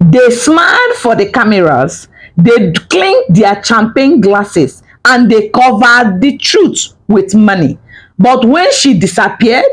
They smiled for the cameras, they clinked their champagne glasses, and they covered the truth with money. But when she disappeared,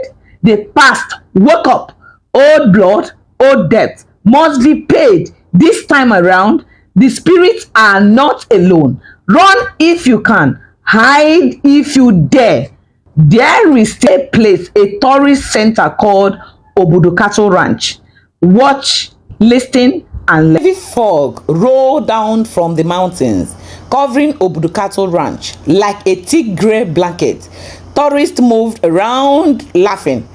the past woke up. Old blood, old debt must be paid. This time around, the spirits are not alone. Run if you can, hide if you dare. There is still a place, a tourist center called Obudu Cattle Ranch. Watch, listen, and learn. Heavy fog rolled down from the mountains, covering Obudu Cattle Ranch like a thick grey blanket. Tourists moved around laughing,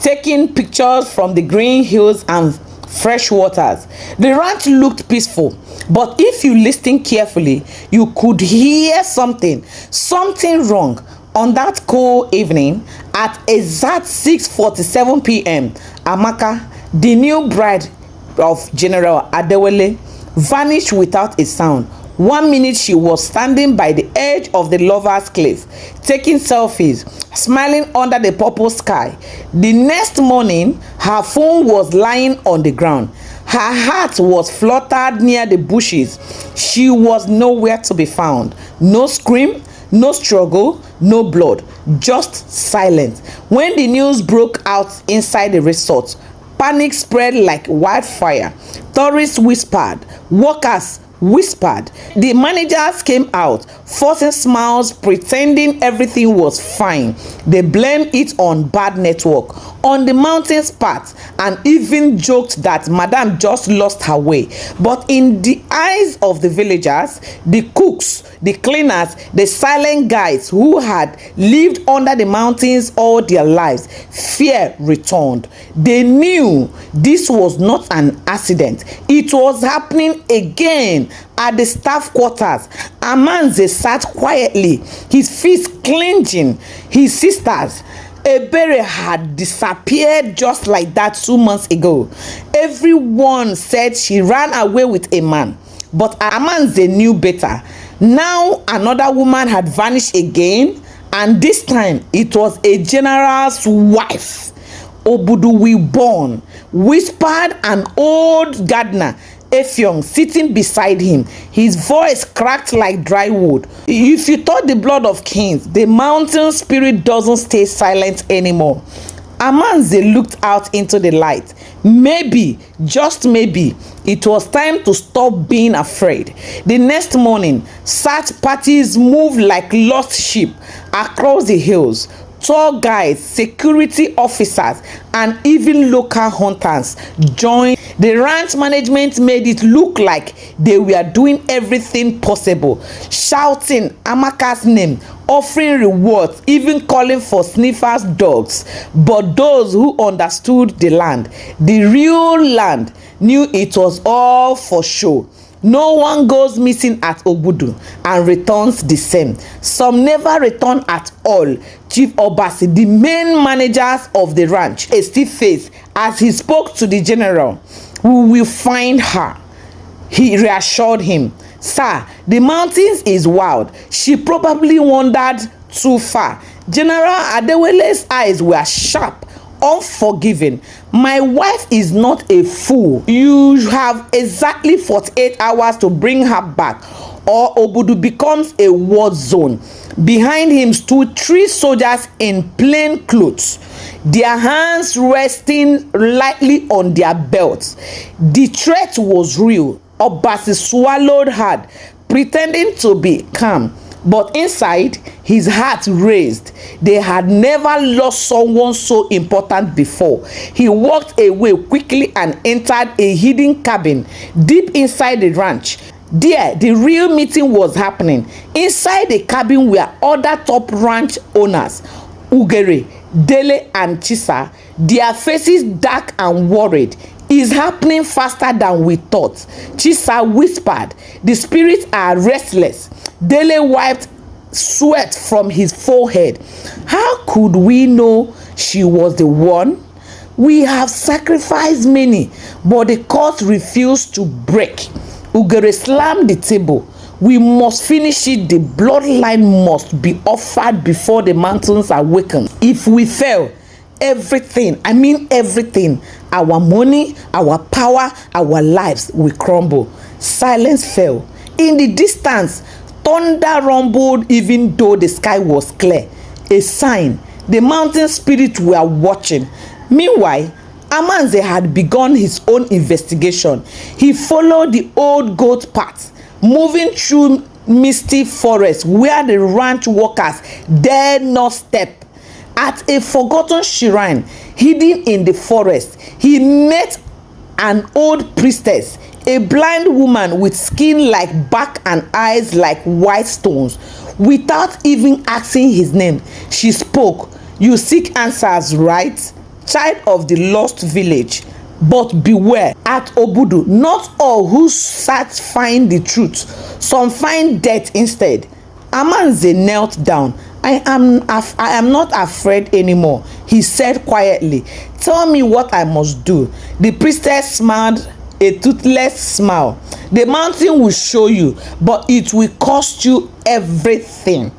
taking pictures from the green hills and fresh waters. The ranch looked peaceful, but if you listened carefully, you could hear something wrong. On that cool evening, at exact 6:47 p.m., Amaka, the new bride of General Adewale, vanished without a sound. 1 minute she was standing by the edge of the lovers' cliff, taking selfies, smiling under the purple sky. The next morning, her phone was lying on the ground. Her heart was fluttered near the bushes. She was nowhere to be found. No scream, no struggle, no blood, just silence. When the news broke out inside the resort, panic spread like wildfire. Tourists whispered, workers whispered. The managers came out, forcing smiles, pretending everything was fine. They blamed it on bad network, on the mountain's path, and even joked that Madame just lost her way. But in the eyes of the villagers, the cooks, the cleaners, the silent guys who had lived under the mountains all their lives, fear returned. They knew this was not an accident. It was happening again. At the staff quarters, Amanze sat quietly, his fists clenching. His sisters, Ebere, had disappeared just like that 2 months ago. Everyone said she ran away with a man, but Amanze knew better. Now another woman had vanished again, and this time it was a general's wife. Obudu we born, whispered an old gardener, Effiong, sitting beside him. His voice cracked like dry wood. If you thought the blood of kings, the mountain spirit doesn't stay silent anymore. Amanze looked out into the light. Maybe, just maybe, it was time to stop being afraid. The next morning, search parties moved like lost sheep across the hills. Tour guides, security officers, and even local hunters joined. The ranch management made it look like they were doing everything possible, shouting Amaka's name, offering rewards, even calling for sniffers dogs. But those who understood the land, the real land, knew it was all for show. No one goes missing at Obudu and returns the same. Some never return at all. Chief Obasi, the main managers of the ranch, a stiff face as he spoke to the general. We will find her. He reassured him. Sir, the mountains is wild. She probably wandered too far. General Adewale's eyes were sharp, unforgiving. My wife is not a fool. You have exactly 48 hours to bring her back, or Obudu becomes a war zone. Behind him stood 3 soldiers in plain clothes, their hands resting lightly on their belts. The threat was real. Obasi swallowed hard, pretending to be calm, but inside his heart raised. They had never lost someone so important before. He walked away quickly and entered a hidden cabin deep inside the ranch. There, the real meeting was happening. Inside the cabin were other top ranch owners, Ugere, Dele, and Chisa, their faces dark and worried. It's happening faster than we thought, Chisa whispered. The spirits are restless. Dele wiped sweat from his forehead. How could we know she was the one? We have sacrificed many, but the court refused to break. Ugere slammed the table. We must finish it. The bloodline must be offered before the mountains awaken. If we fail, everything, I mean everything, Our money, our power, our lives will crumble. Silence fell. In the distance, thunder rumbled even though the sky was clear. A sign the mountain spirits were watching. Meanwhile, Amanze had begun his own investigation. He followed the old goat path, moving through misty forest where the ranch workers dared not step. At a forgotten shrine hidden in the forest, he met an old priestess, a blind woman with skin like bark and eyes like white stones. Without even asking his name, she spoke. "You seek answers, right? Child of the lost village. But beware, at Obudu, not all who search find the truth. Some find death instead." Amanze knelt down. I am not afraid anymore," he said quietly. "Tell me what I must do." The priestess smiled a toothless smile. "The mountain will show you, but it will cost you everything."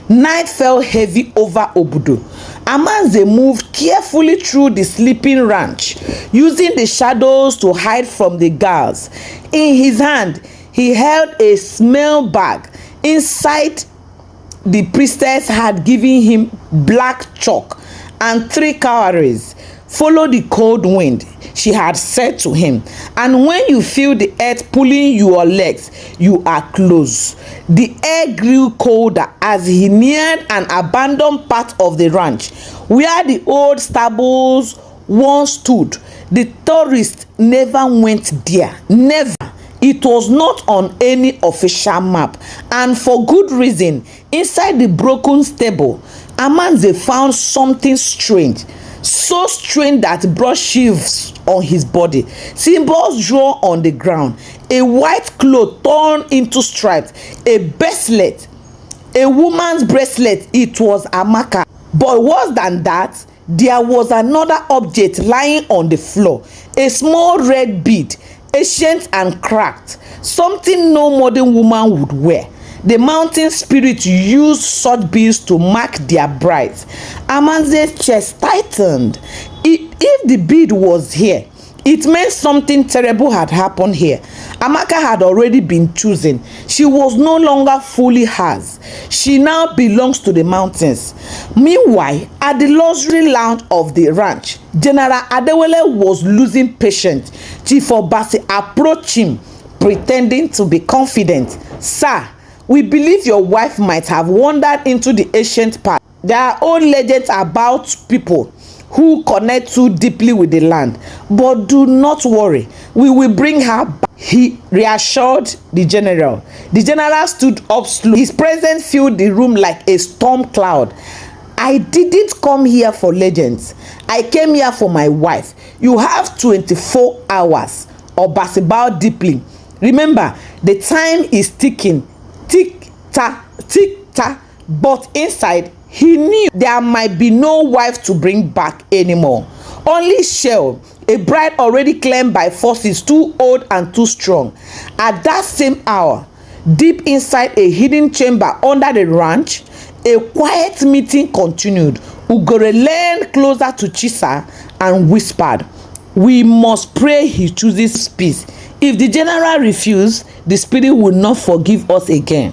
Night fell heavy over Obudu. Amanze moved carefully through the sleeping ranch, using the shadows to hide from the guards. In his hand, he held a small bag. Inside, the priestess had given him black chalk and 3 cowries. "Follow the cold wind," she had said to him, "and when you feel the earth pulling your legs, you are close." The air grew colder as he neared an abandoned part of the ranch where the old stables once stood. The tourists never went there, never. It was not on any official map, and for good reason. Inside the broken stable, Amanze found something strange, so strange that it brought shivers on his body. Symbols drawn on the ground, a white cloth torn into stripes, a bracelet, a woman's bracelet. It was Amaka. But worse than that, there was another object lying on the floor, a small red bead, ancient and cracked, something no modern woman would wear. The mountain spirits used such beads to mark their brides. Amanze's chest tightened. If the bead was here, it meant something terrible had happened here. Amaka had already been chosen. She was no longer fully hers. She now belongs to the mountains. Meanwhile, at the luxury lounge of the ranch, General Adewale was losing patience. Chief Obasi approached him, pretending to be confident. "Sir, we believe your wife might have wandered into the ancient past. There are old legends about people who connect too deeply with the land. But do not worry, we will bring her back," he reassured the general. The general stood up slowly. His presence filled the room like a storm cloud. "I didn't come here for legends. I came here for my wife. You have 24 hours. Obasi bowed deeply. "Remember, the time is ticking. Tick-tack, tick-tack." But inside, he knew there might be no wife to bring back anymore. Only Shell, a bride already claimed by forces too old and too strong. At that same hour, deep inside a hidden chamber under the ranch, a quiet meeting continued. Ugore leaned closer to Chisa and whispered, "We must pray he chooses peace. If the general refuses, the spirit will not forgive us again."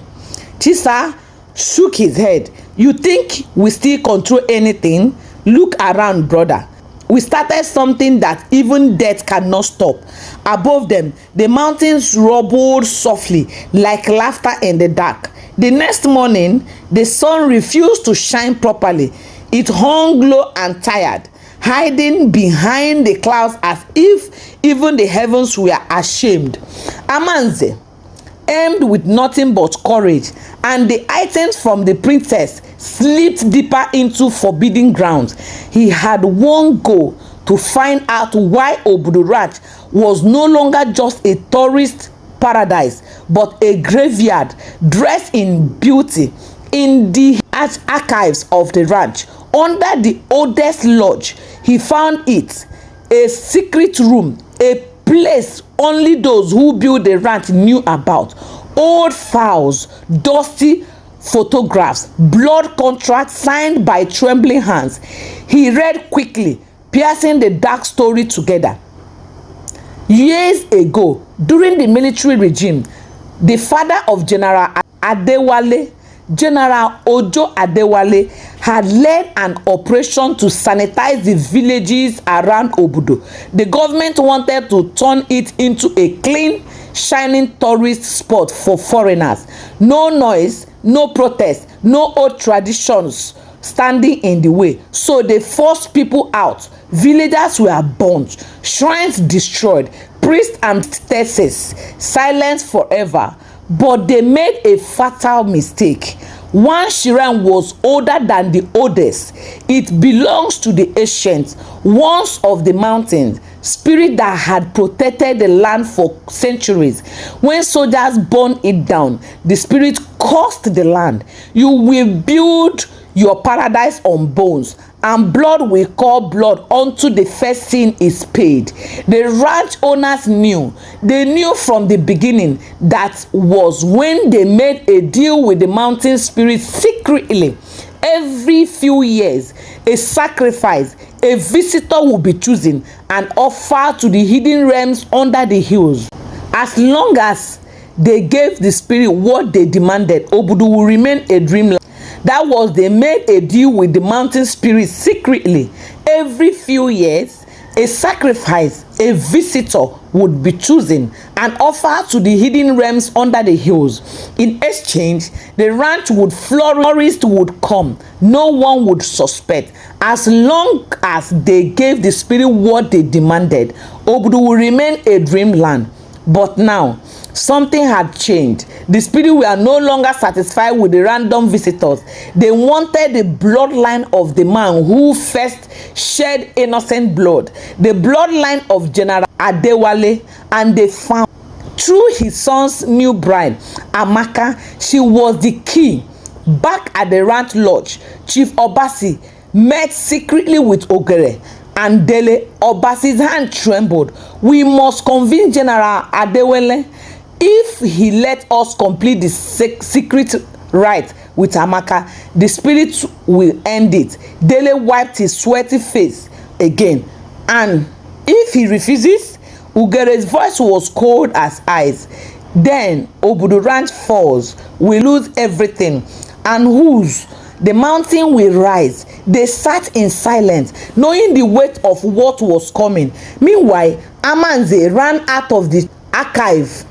Chisa shook his head. "You think we still control anything? Look around, brother. We started something that even death cannot stop." Above them, the mountains rumbled softly like laughter in the dark. The next morning, the sun refused to shine properly. It hung low and tired, hiding behind the clouds as if even the heavens were ashamed. Amanze, armed with nothing but courage, and the items from the princess slipped deeper into forbidden grounds. He had one goal: to find out why Obudu Ranch was no longer just a tourist paradise, but a graveyard dressed in beauty. In the archives of the ranch, under the oldest lodge, he found it, a secret room, a place only those who built the ranch knew about. Old files, dusty photographs, blood contracts signed by trembling hands. He read quickly. piercing the dark story together. Years ago, during the military regime, the father of General Adewale, General Obudu Cattle, had led an operation to sanitize the villages around Obudu. The government wanted to turn it into a clean, shining tourist spot for foreigners. No noise, no protest, no old traditions standing in the way. So they forced people out. Villagers were burnt, shrines destroyed, priests and priestesses silenced forever. But they made a fatal mistake. One shrine was older than the oldest. It belongs to the ancient ones of the mountains, spirit that had protected the land for centuries. When soldiers burned it down, the spirit cursed the land. You will build your paradise on bones, and blood will call blood unto the first sin is paid. The ranch owners knew. They knew from the beginning. That was when they made a deal with the mountain spirit secretly. Every few years, a sacrifice, a visitor will be chosen and offered to the hidden realms under the hills. As long as they gave the spirit what they demanded, Obudu will remain a dreamland. That was, they made a deal with the mountain spirit secretly. Every few years, a sacrifice, a visitor would be chosen and offered to the hidden realms under the hills. In exchange, the ranch would flourish, would come. No one would suspect. As long as they gave the spirit what they demanded, Obudu will remain a dreamland. But now, something had changed. The spirit were no longer satisfied with the random visitors. They wanted the bloodline of the man who first shed innocent blood, the bloodline of General Adewale, and they found through his son's new bride, Amaka. She was the key. Back at the ranch lodge, Chief Obasi met secretly with Ogere and Dele. Obasi's hand trembled. We must convince General Adewale. If he let us complete the secret rite with Amaka, the spirit will end it. Dele wiped his sweaty face again. And if he refuses, Ugere's voice was cold as ice. Then Obudu Ranch falls. We lose everything. And whose? The mountain will rise. They sat in silence, knowing the weight of what was coming. Meanwhile, Amanze ran out of the archive,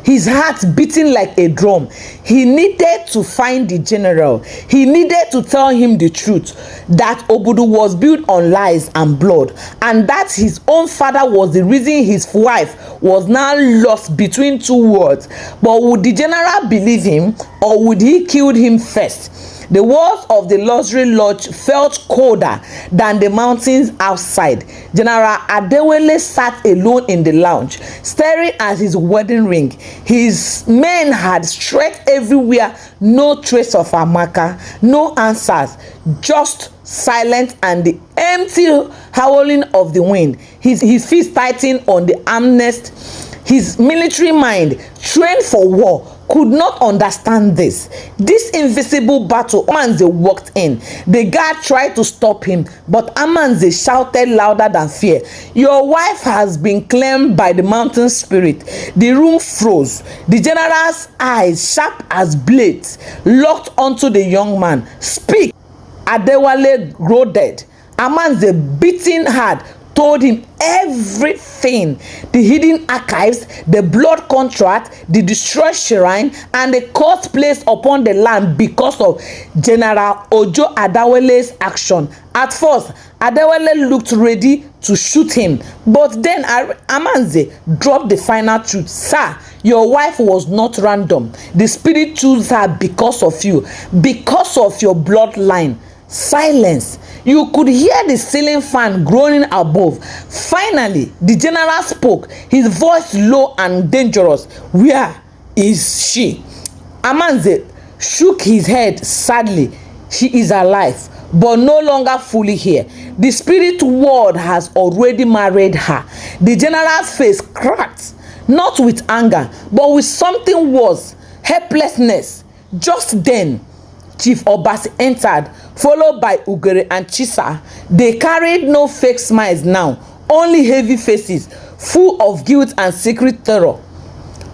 his heart beating like a drum. He needed to find the general. He needed to tell him the truth, that Obudu was built on lies and blood, and that his own father was the reason his wife was now lost between two worlds. But would the general believe him, or would he kill him first? The walls of the luxury lodge felt colder than the mountains outside. General Adewale sat alone in the lounge, staring at his wedding ring. His men had stretched everywhere, no trace of Amaka, no answers, just silence and the empty howling of the wind. His feet tightened on the armrest. His military mind, trained for war, could not understand this. This invisible battle Amanze walked in. The guard tried to stop him, but Amanze shouted louder than fear. Your wife has been claimed by the mountain spirit. The room froze. The general's eyes, sharp as blades, locked onto the young man. Speak! Adewale groaned. Amanze, beating hard, told him everything: the hidden archives, the blood contract, the destroyed shrine, and the curse placed upon the land because of General Obudu Cattle action. At first, Adewale looked ready to shoot him, but then Amanze dropped the final truth. Sir, your wife was not random. The spirit chose her because of you, because of your bloodline. Silence. You could hear the ceiling fan groaning above. Finally, the general spoke, his voice low and dangerous. Where is she? Amanze shook his head sadly. She is alive, but no longer fully here. The spirit world has already married her. The general's face cracked, not with anger, but with something worse, helplessness. Just then, Chief Obasi entered, followed by Ugere and Chisa. They carried no fake smiles now, only heavy faces, full of guilt and secret terror.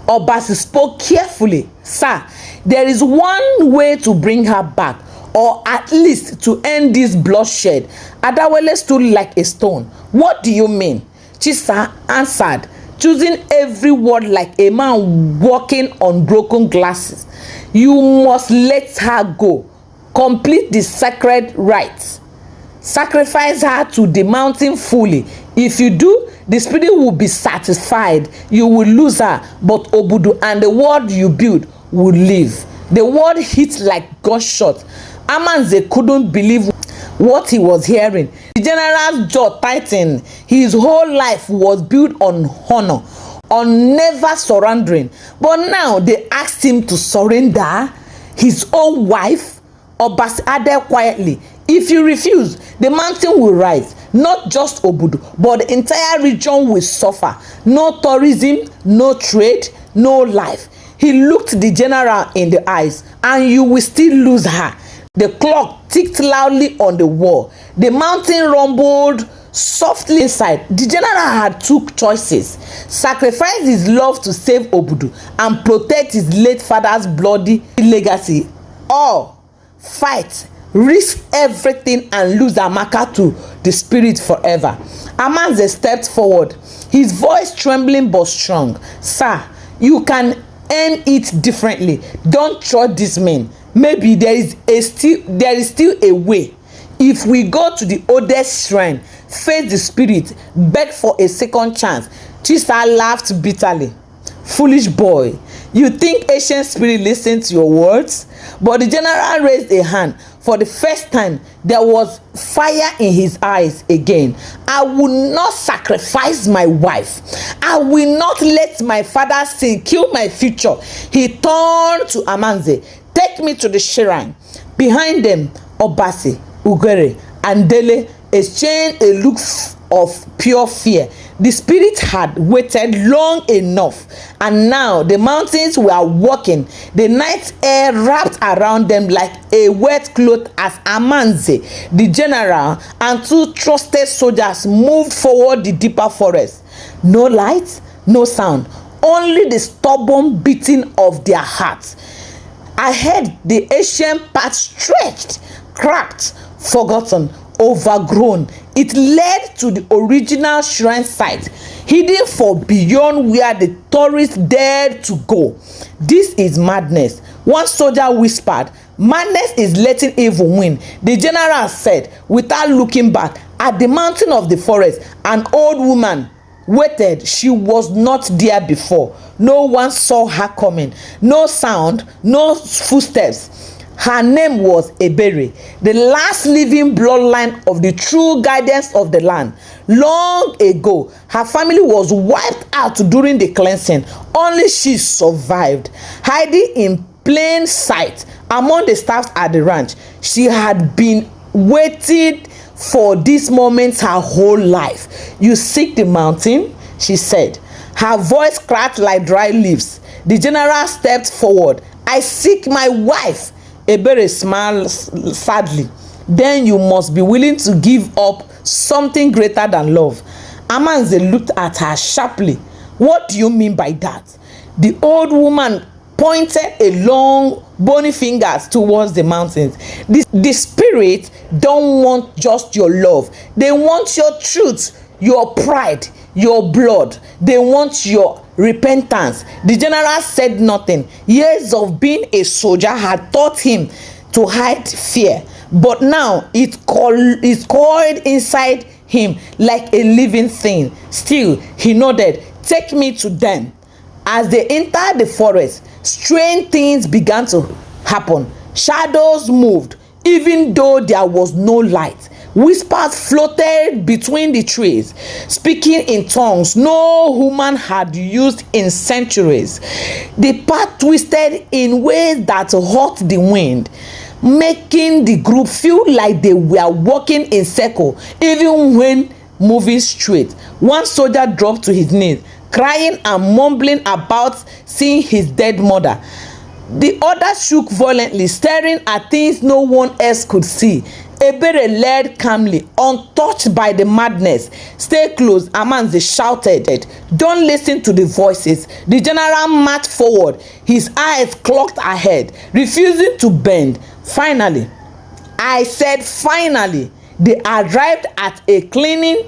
Obasi spoke carefully. Sir, there is one way to bring her back, or at least to end this bloodshed. Adewale stood like a stone. What do you mean? Chisa answered, choosing every word like a man walking on broken glasses. You must let her go. Complete the sacred rites. Sacrifice her to the mountain fully. If you do, the spirit will be satisfied. You will lose her, but Obudu and the world you build will live. The word hit like gunshot. Amanze couldn't believe what he was hearing. The general's jaw tightened. His whole life was built on honor, on never surrendering. But now they asked him to surrender his own wife. Obasi added quietly, if you refuse, the mountain will rise. Not just Obudu, but the entire region will suffer. No tourism, no trade, no life. He looked the general in the eyes, and you will still lose her. The clock ticked loudly on the wall. The mountain rumbled softly inside. The general had two choices: sacrifice his love to save Obudu and protect his late father's bloody legacy, or fight, risk everything and lose Amaka to the spirit forever. Amanze stepped forward, his voice trembling but strong. Sir, you can end it differently. Don't trust this man. Maybe there is still a way. If we go to the oldest shrine, face the spirit, beg for a second chance. Chisa laughed bitterly. Foolish boy, you think ancient spirit listened to your words? But the general raised a hand. For the first time, there was fire in his eyes again. I will not sacrifice my wife. I will not let my father's sin kill my future. He turned to Amanze. Take me to the shrine. Behind them, Obasi, Ugere, and Dele exchanged a look of pure fear. The spirit had waited long enough, and now the mountains were walking. The night air wrapped around them like a wet cloth as Amanze, the general, and two trusted soldiers moved forward the deeper forest. No light, no sound, only the stubborn beating of their hearts. Ahead, the ancient path stretched, cracked, forgotten, overgrown. It led to the original shrine site, hidden for beyond where the tourists dared to go. This is madness, one soldier whispered. Madness is letting evil win, the general said without looking back. At the mountain of the forest, an old woman waited. She was not there before. No one saw her coming. No sound, no footsteps. Her name was Ebere, the last living bloodline of the true guidance of the land. Long ago, her family was wiped out during the cleansing. Only she survived, hiding in plain sight among the staff at the ranch. She had been waiting for this moment her whole life. You seek the mountain, she said. Her voice cracked like dry leaves. The general stepped forward. I seek my wife. Ebere smiled sadly. Then you must be willing to give up something greater than love. Amanze looked at her sharply. What do you mean by that? The old woman pointed a long bony fingers towards the mountains. The spirit don't want just your love. They want your truth, your pride, your blood. They want your repentance. The general said nothing. Years of being a soldier had taught him to hide fear, but now it's coiled inside him like a living thing. Still, he nodded. Take me to them. As they entered the forest, strange things began to happen. Shadows moved, even though there was no light. Whispers floated between the trees, speaking in tongues no human had used in centuries. The path twisted in ways that hurt the wind, making the group feel like they were walking in circles, even when moving straight. One soldier dropped to his knees, crying and mumbling about seeing his dead mother. The other shook violently, staring at things no one else could see. Ebere led calmly, untouched by the madness. "Stay close," Amanze shouted. "Don't listen to the voices." The general marched forward, his eyes clocked ahead, refusing to bend. Finally, I said finally, they arrived at a clearing.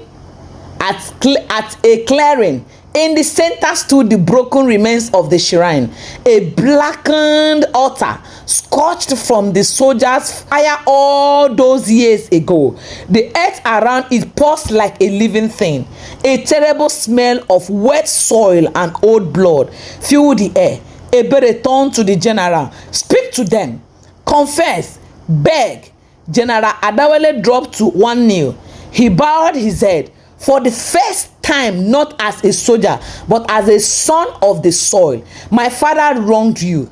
In the center stood the broken remains of the shrine, a blackened altar scorched from the soldiers' fire all those years ago. The earth around it pulsed like a living thing. A terrible smell of wet soil and old blood filled the air. Ebere turned to the general. "Speak to them. Confess. Beg." General Adewale dropped to one knee. He bowed his head. "For the first time, not as a soldier, but as a son of the soil, my father wronged you,"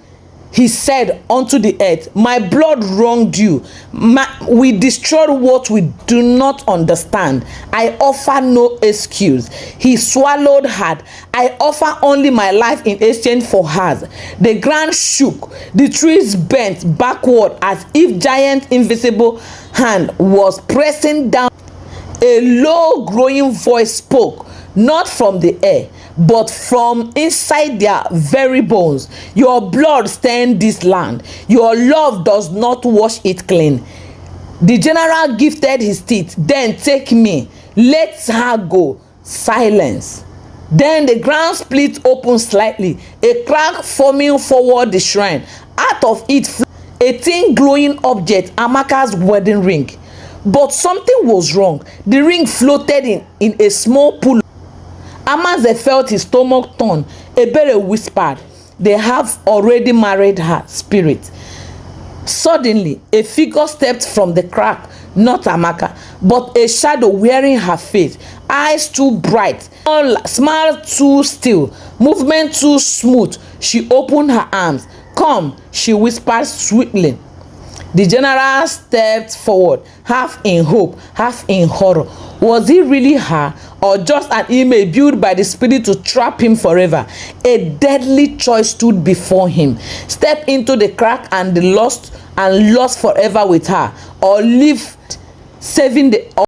he said unto the earth. "My blood wronged you. We destroyed what we do not understand. I offer no excuse." He swallowed hard. "I offer only my life in exchange for hers." The ground shook. The trees bent backward as if giant invisible hand was pressing down. A low growing voice spoke, not from the air, but from inside their very bones. "Your blood stained this land. Your love does not wash it clean." The general gifted his teeth. "Then take me. Let her go." Silence. Then the ground split open slightly, a crack forming forward the shrine. Out of it flew a thin glowing object, Amaka's wedding ring. But something was wrong. The ring floated in a small pool. Amanze felt his stomach turn. Ebere whispered, "They have already married her spirit." Suddenly, a figure stepped from the crack, not Amaka, but a shadow wearing her face, eyes too bright, smile too still, movement too smooth. She opened her arms. "Come," she whispered sweetly. The general stepped forward, half in hope, half in horror. Was it really her, or just an image built by the spirit to trap him forever? A deadly choice stood before him: step into the crack and lost forever with her, or live saving the